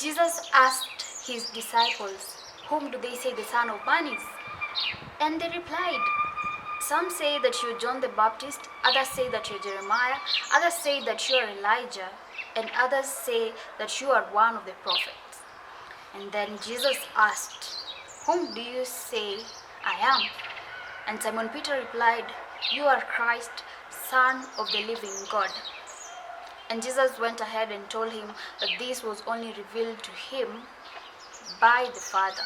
Jesus asked his disciples, "Whom do they say the Son of Man is?" And they replied, "Some say that you're John the Baptist, others say that you're Jeremiah, others say that you are Elijah, and others say that you are one of the prophets." And then Jesus asked, "Whom do you say I am?" And Simon Peter replied, "You are Christ, Son of the living God." And Jesus went ahead and told him that this was only revealed to him by the Father.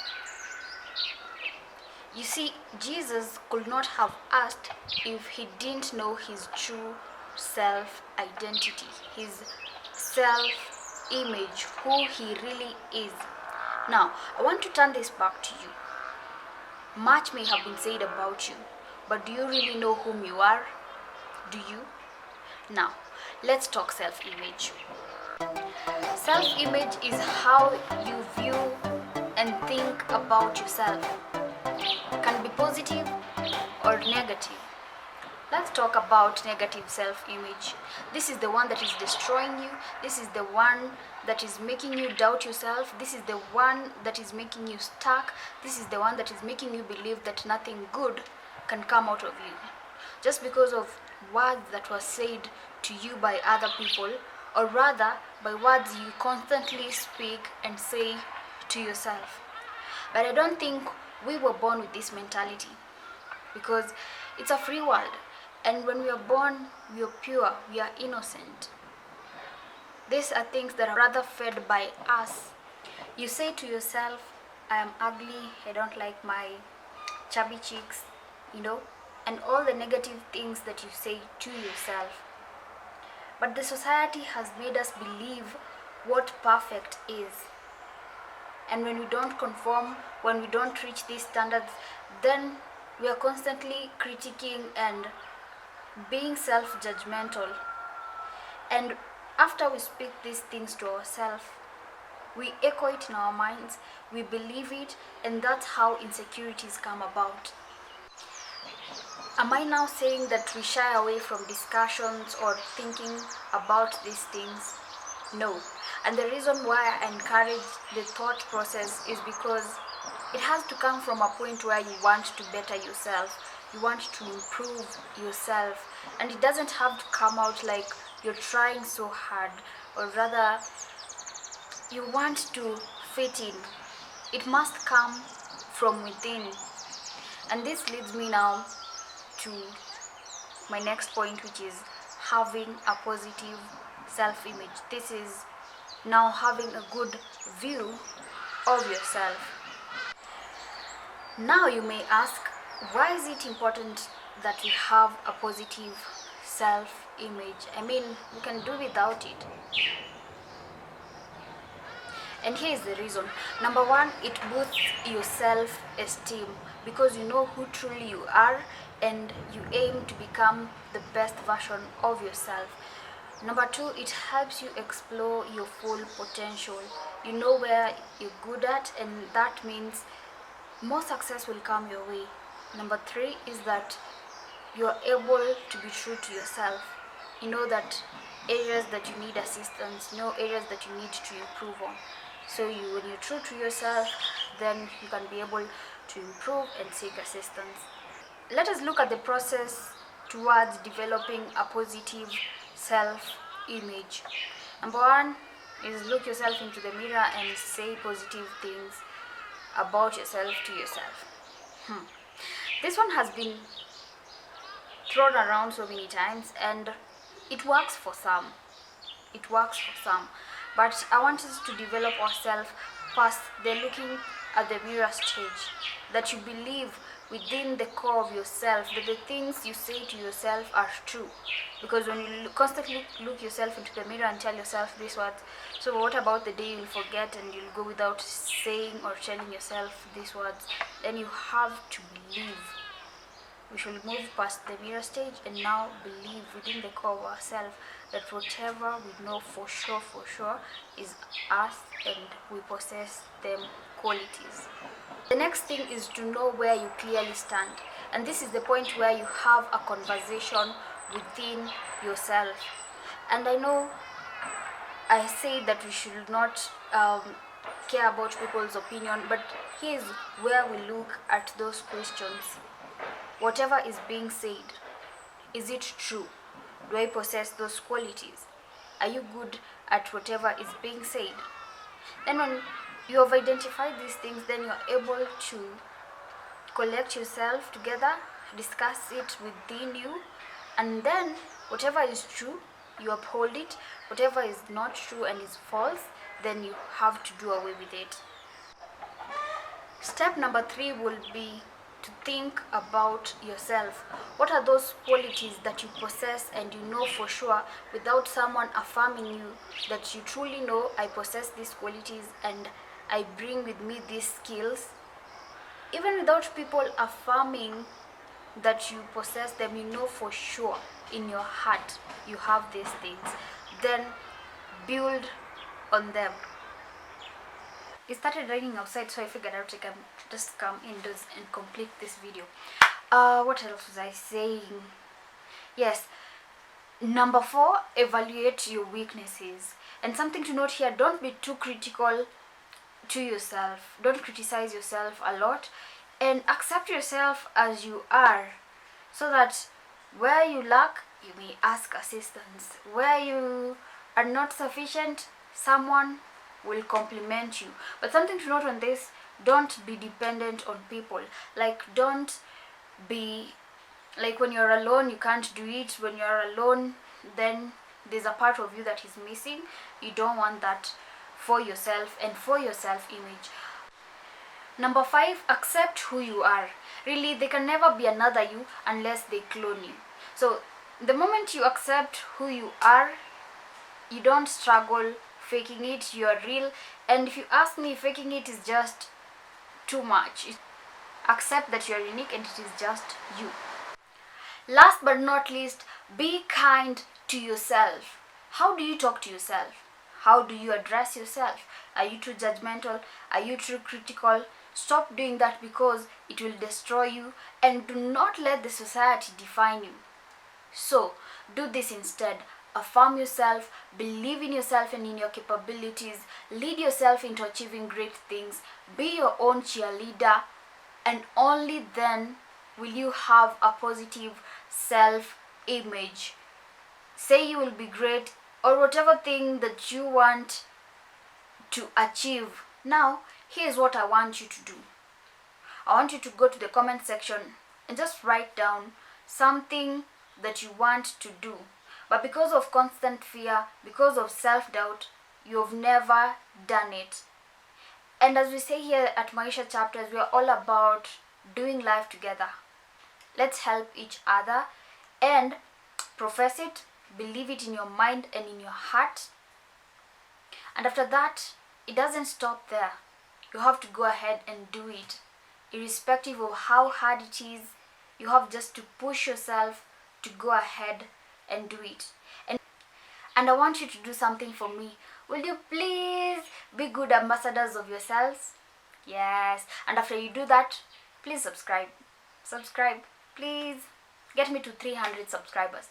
You see, Jesus could not have asked if he didn't know his true self-identity, his self-image, who he really is. Now, I want to turn this back to you. Much may have been said about you, but do you really know whom you are? Do you? Now, let's talk self-image. Self-image is how you view and think about yourself. It can be positive or negative. Let's talk about negative self-image. This is the one that is destroying you. This is the one that is making you doubt yourself. This is the one that is making you stuck. This is the one that is making you believe that nothing good can come out of you, just because of words that were said to you by other people, or rather by words you constantly speak and say to yourself. But I don't think we were born with this mentality, because it's a free world, and when we are born, we are pure, we are innocent. These are things that are rather fed by us. You say to yourself, "I am ugly, I don't like my chubby cheeks," and all the negative things that you say to yourself. But the society has made us believe what perfect is. And when we don't conform, when we don't reach these standards, then we are constantly critiquing and being self-judgmental. And after we speak these things to ourselves, we echo it in our minds, we believe it, and that's how insecurities come about. Am I now saying that we shy away from discussions or thinking about these things? No. And the reason why I encourage the thought process is because it has to come from a point where you want to better yourself, you want to improve yourself, and it doesn't have to come out like you're trying so hard, or rather you want to fit in. It must come from within. And this leads me now to my next point, which is having a positive self-image. This is now having a good view of yourself. Now you may ask, why is it important that we have a positive self-image? I mean, we can do without it. And here is the reason. Number one, it boosts your self-esteem, because you know who truly you are and you aim to become the best version of yourself. Number two, it helps you explore your full potential. You know where you're good at, and that means more success will come your way. Number three is that you're able to be true to yourself. You know that areas that you need assistance, you know areas that you need to improve on. So when you're true to yourself, then you can be able to improve and seek assistance. Let us look at the process towards developing a positive self-image. Number one is look yourself into the mirror and say positive things about yourself to yourself. This one has been thrown around so many times, and it works for some. It works for some. But I want us to develop ourselves past the looking at the mirror stage. That you believe within the core of yourself that the things you say to yourself are true. Because when you constantly look yourself into the mirror and tell yourself these words, so what about the day you'll forget and you'll go without saying or telling yourself these words? Then you have to believe. We should move past the mirror stage and now believe within the core of ourselves that whatever we know for sure is us, and we possess them qualities. The next thing is to know where you clearly stand, and this is the point where you have a conversation within yourself. And I know I say that we should not care about people's opinion, but here's where we look at those questions. Whatever is being said, is it true? Do I possess those qualities? Are you good at whatever is being said? Then when you have identified these things, then you're able to collect yourself together, discuss it within you, and then whatever is true, you uphold it. Whatever is not true and is false, then you have to do away with it. Step number 3 will be to think about yourself. What are those qualities that you possess and you know for sure without someone affirming you that you truly know, I possess these qualities and I bring with me these skills? Even without people affirming that you possess them, you know for sure in your heart you have these things. Then build on them. It started raining outside, so I figured out I can just come indoors and complete this video. What else was I saying? Yes, number 4, evaluate your weaknesses. And something to note here, don't be too critical to yourself. Don't criticize yourself a lot, and accept yourself as you are, so that where you lack, you may ask assistance. Where you are not sufficient, someone will compliment you. But something to note on this, don't be dependent on people. Like, don't be like, when you're alone you can't do it. When you're alone, then there's a part of you that is missing. You don't want that for yourself and for your self-image. Number 5, accept who you are. Really, there can never be another you unless they clone you. So the moment you accept who you are, you don't struggle faking it. You're real. And if you ask me, faking it is just too much. Accept that you're unique and it is just you. Last but not least, be kind to yourself. How do you talk to yourself? How do you address yourself? Are you too judgmental? Are you too critical? Stop doing that, because it will destroy you, and do not let the society define you. So do this instead. Affirm yourself, believe in yourself and in your capabilities, lead yourself into achieving great things, be your own cheerleader, and only then will you have a positive self-image. Say you will be great, or whatever thing that you want to achieve. Now, here's what I want you to do. I want you to go to the comment section and just write down something that you want to do, but because of constant fear, because of self-doubt, you've never done it. And as we say here at Maisha Chapters, we are all about doing life together. Let's help each other and profess it, believe it in your mind and in your heart. And after that, it doesn't stop there. You have to go ahead and do it. Irrespective of how hard it is, you have just to push yourself to go ahead and do it. And I want you to do something for me. Will you please be good ambassadors of yourselves? Yes. And after you do that, please subscribe. Subscribe. Please get me to 300 subscribers.